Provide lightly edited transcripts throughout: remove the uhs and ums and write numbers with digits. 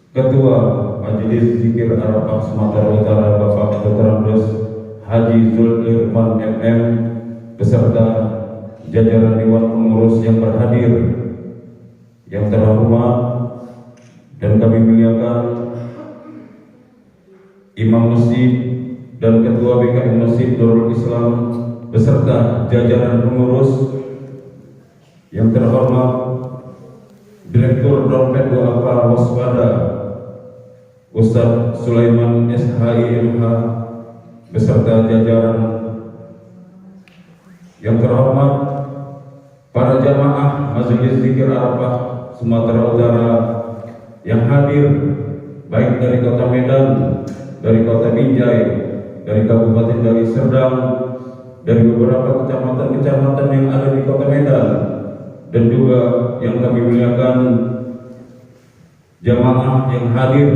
Ketua Majelis Zikir Arafah Sumatera Utara Bapak Dr. Andes Haji Zul Irfan MM beserta jajaran Dewan Pengurus yang berhadir, yang terhormat dan kami muliakan Imam Masjid dan Ketua BKM Masjid Nurul Islam beserta jajaran pengurus yang terhormat Direktur Dompet Duafa Waspada Ustadz Sulaiman SHIMH beserta jajaran yang terhormat para jamaah Majelis Zikir Arafah Sumatera Utara yang hadir baik dari Kota Medan, dari Kota Binjai, dari Kabupaten Deli Serdang, dari beberapa kecamatan-kecamatan yang ada di Kota Medan, dan juga yang kami muliakan jamaah yang hadir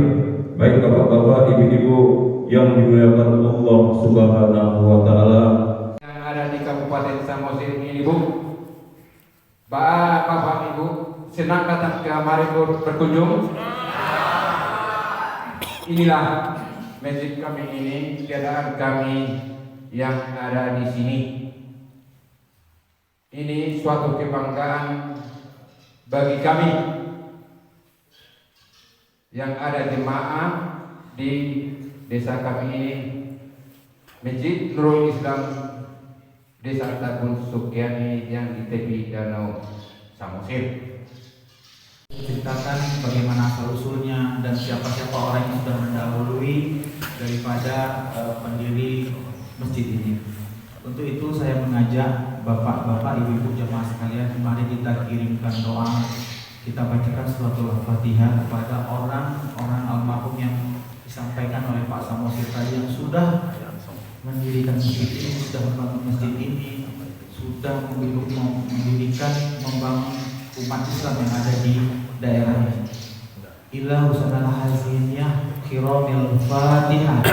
baik bapak-bapak, ibu-ibu yang dimuliakan Allah Subhanahu wa taala yang ada di Kabupaten Samosir ini, Bu. Bapak Ibu, senang datang ke mari berkunjung. Inilah masjid kami ini, keadaan kami yang ada di sini. Ini suatu kebanggaan bagi kami yang ada jemaah di desa kami ini, Masjid Nurul Islam Desa Tabun Sukiani yang di tepi Danau Samosir. Ceritakan bagaimana asal usulnya dan siapa-siapa orang yang sudah mendahului daripada pendiri masjid ini. Untuk itu saya mengajak bapak-bapak, ibu-ibu jemaah sekalian, mari kita kirimkan doa, kita bacakan suatu Al-Fatihah kepada orang-orang almarhum yang disampaikan oleh Pak Samosir tadi, yang sudah mendirikan masjid ini, sudah membangun masjid ini, sudah mendirikan, membangun umat Islam yang ada di daerah ini. Ila usanal haziniyah kiramil Fatihah.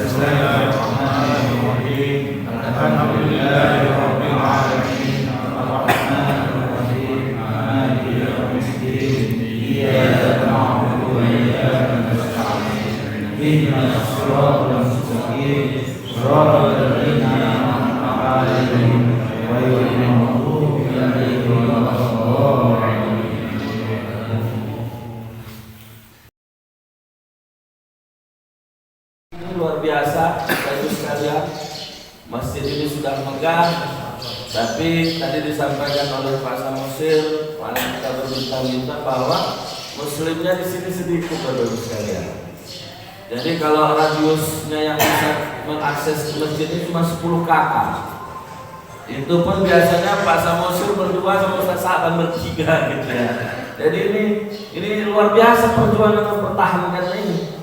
Bismillahirrahmanirrahim. Alhamdulillahirabbil alamin. Arrahmanir rahim. Maliki yaumiddin. Iyyaka na'budu wa iyyaka nasta'in. Ihdinas siratal mustaqim. Shiratal ladzina an'amta 'alaihim ghairil maghdubi 'alaihim waladdallin. Luar biasa, Bapak Ibu sekalian. Masjid ini sudah megah, tapi tadi disampaikan oleh Pak Samosir, malah kita berbincang-bincang bahwa muslimnya di sini sedikit, Bapak Ibu sekalian. Jadi kalau radiusnya yang bisa mengakses masjid ini cuma 10 kakak. Itu pun biasanya Pak Samosir berdua sama Ustaz Sa'ban bertiga gitu ya. Jadi ini luar biasa perjuangan mempertahankan ini.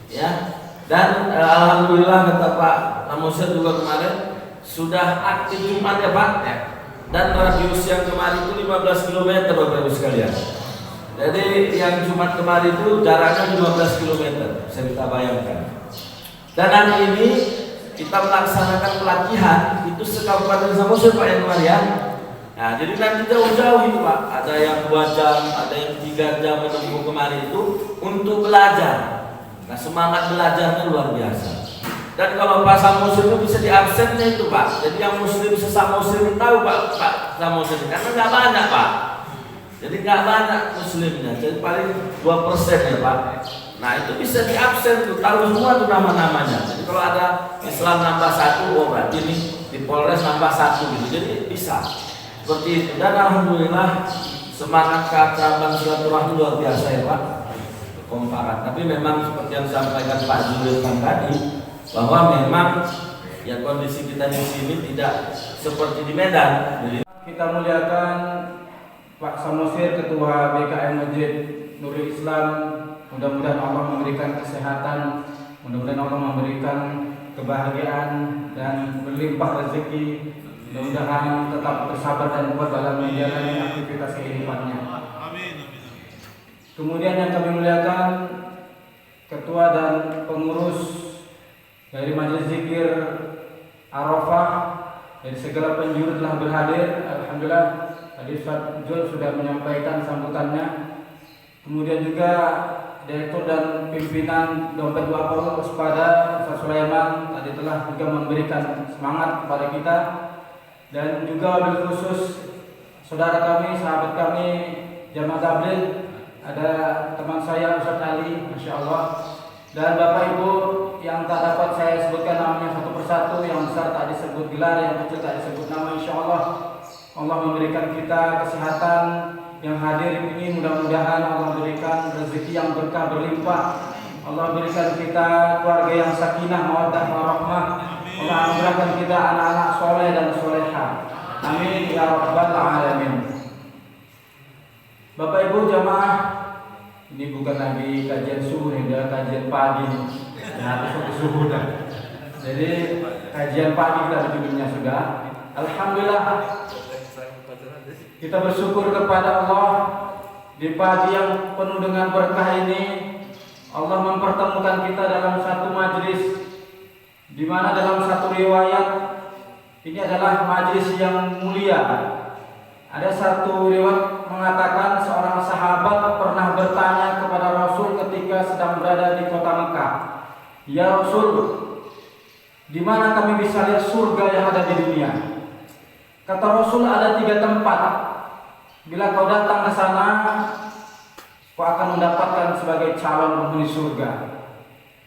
Ya. Dan alhamdulillah kata Pak Samosir juga kemarin sudah aktif Jumat ya Pak ya. Dan radius yang kemarin itu 15 km Bapak Ibu sekalian. Jadi yang Jumat kemarin itu jaraknya 15 km, bisa kita bayangkan. Dan hari ini kita melaksanakan pelatihan itu sekabupaten Samosir Pak yang kemarin ya. Nah jadi nanti jauh-jauh itu Pak, ada yang 2 jam, ada yang 3 jam menempuh kemarin itu untuk belajar. Nah semangat belajarnya luar biasa. Dan kalau Pak Samosir itu bisa diabsennya itu Pak. Jadi yang muslim sesama muslim tahu Pak Samosir, karena nggak banyak Pak. Jadi nggak banyak muslimnya, jadi paling 2% ya Pak. Nah itu bisa diabsen tuh, tahu semua tuh nama-namanya. Jadi kalau ada Islam nambah 1, oh berarti nih di Polres nambah 1 gitu. Jadi bisa seperti itu. Dan alhamdulillah semangat keakraban silaturahmi luar biasa ya Pak. Komparan. Tapi memang seperti yang disampaikan Pak Zulirfan tadi, bahwa memang ya kondisi kita di sini tidak seperti di Medan. Jadi Kita muliakan Pak Samosir, Ketua BKM Masjid Nurul Islam. Mudah-mudahan Allah memberikan kesehatan, mudah-mudahan Allah memberikan kebahagiaan dan berlimpah rezeki. Mudah-mudahan tetap bersabar dan kuat dalam menjalani aktivitas kehidupannya. Kemudian yang kami muliakan Ketua dan pengurus dari Majelis Zikir Arafah dari segala penjuru telah berhadir. Alhamdulillah Tadi Ustaz Jul sudah menyampaikan sambutannya. Kemudian juga Direktur dan Pimpinan Dompet Duafa Waspada Ustaz Sulaiman tadi telah juga memberikan semangat kepada kita. Dan juga wabil khusus saudara kami, sahabat kami, Jamaah Tabligh, ada teman saya Ustaz Ali, Masya Allah. Dan Bapak Ibu yang tak dapat saya sebutkan namanya satu persatu, yang besar tak disebut gelar, yang kecil tak disebut nama, Insya Allah Allah memberikan kita kesehatan. Yang hadir ini mudah-mudahan Allah berikan rezeki yang berkah berlimpah. Allah berikan kita keluarga yang sakinah, mawaddah, warahmah. Allah anugerahkan kita anak-anak soleh dan solehah. Amin ya rabbal alamin. Bapak Ibu jamaah, ini bukan lagi kajian subuh, ini adalah kajian pagi. Nah, itu subuh dah. Jadi kajian pagi kita judulnya sudah. Alhamdulillah, kita bersyukur kepada Allah di pagi yang penuh dengan berkah ini. Allah mempertemukan kita dalam satu majlis, di mana dalam satu riwayat ini adalah majlis yang mulia. Ada satu riwayat mengatakan seorang sahabat pernah bertanya kepada Rasul ketika sedang berada di kota Mekah, "Ya Rasul, di mana kami bisa lihat surga yang ada di dunia?" Kata Rasul, ada 3 tempat. Bila kau datang ke sana, kau akan mendapatkan sebagai calon penghuni surga.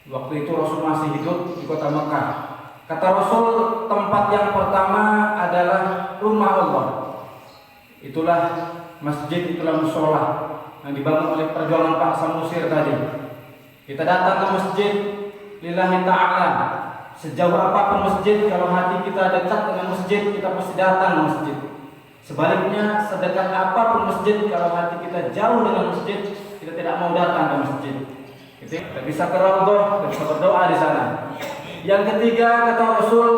Waktu itu Rasul masih hidup di kota Mekah. Kata Rasul, tempat yang pertama adalah rumah Allah. Itulah masjid, itulah musola yang dibangun oleh perjuangan Pak Samusir tadi. Kita datang ke masjid lillahi ta'ala. Sejauh apapun masjid, kalau hati kita dekat dengan masjid, kita pasti datang ke masjid. Sebaliknya, sedekat apapun masjid, kalau hati kita jauh dengan masjid, kita tidak mau datang ke masjid. Kita bisa ke raudhah, kita bisa berdoa di sana. Yang ketiga, kata Rasul,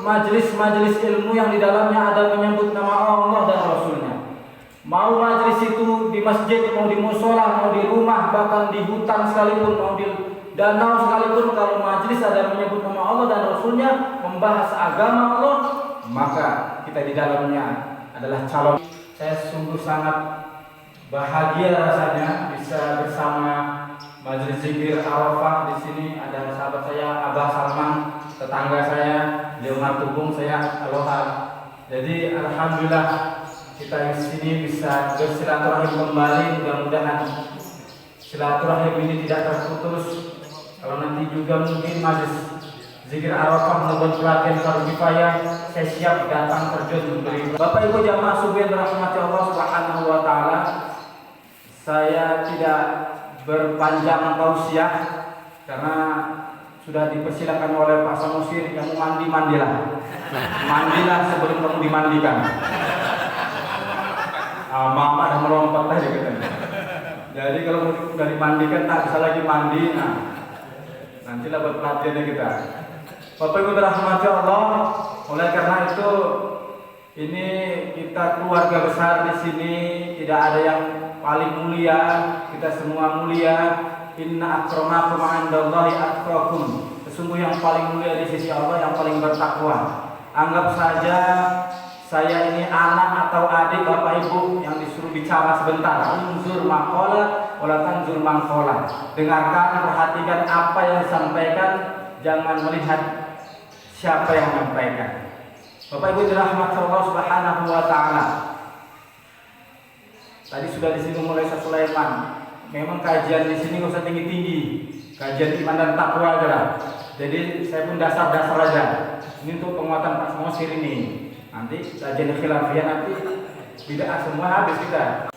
majlis-majlis ilmu yang di dalamnya ada menyebut nama Allah dan Rasulnya. Mau majlis itu di masjid, mau di musola, mau di rumah, bahkan di hutan sekalipun, mau di danau sekalipun, kalau majlis ada menyebut nama Allah dan Rasulnya, membahas agama Allah, maka kita di dalamnya adalah calon. Saya sungguh sangat bahagia rasanya bisa bersama Majelis Zikir Arafah. Di sini ada sahabat saya Abah Salman, tetangga saya, Leonard Tubung, saya Aloha. Jadi alhamdulillah kita di sini bisa bersilaturahim kembali. Mudah-mudahan silaturahim ini tidak terputus. Kalau nanti juga mungkin Majelis Zikir Arafah membuat pelatihan fardu kifayah, saya siap datang terjun memberi. Bapak Ibu jamaah subuh yang dirahmati Allah Subhanahu wa taala, saya tidak berpanjang tausiah karena sudah dipersilakan oleh Pak Samusir, yang mau mandi mandilah. Mandilah sebelum kamu dimandikan. Mama ada melompat tadi katanya. Jadi kalau sudah dimandikan tak bisa lagi mandi, nah nantilah buat pelatihannya kita. Bapak Ibu dirahmati Allah, oleh karena itu ini kita keluarga besar di sini, tidak ada yang paling mulia, kita semua mulia. Inna akramakum 'indallahi atqakum. Sesungguhnya yang paling mulia di sisi Allah yang paling bertakwa. Anggap saja saya ini anak atau adik Bapak Ibu yang disuruh bicara sebentar. Unzur maqala wala tanzur maqala. Dengarkan, perhatikan apa yang disampaikan, jangan melihat siapa yang menyampaikan. Bapak Ibu dirahmati Allah Subhanahu wa taala. Tadi sudah disinggung oleh Ustaz Sulaiman. Memang kajian di sini nggak usah tinggi-tinggi. Kajian iman dan takwa aja lah. Jadi saya pun dasar-dasar aja. Ini untuk penguatan Pak Samusir ini. Nanti kajian khilafiyah nanti tidak semua habis kita.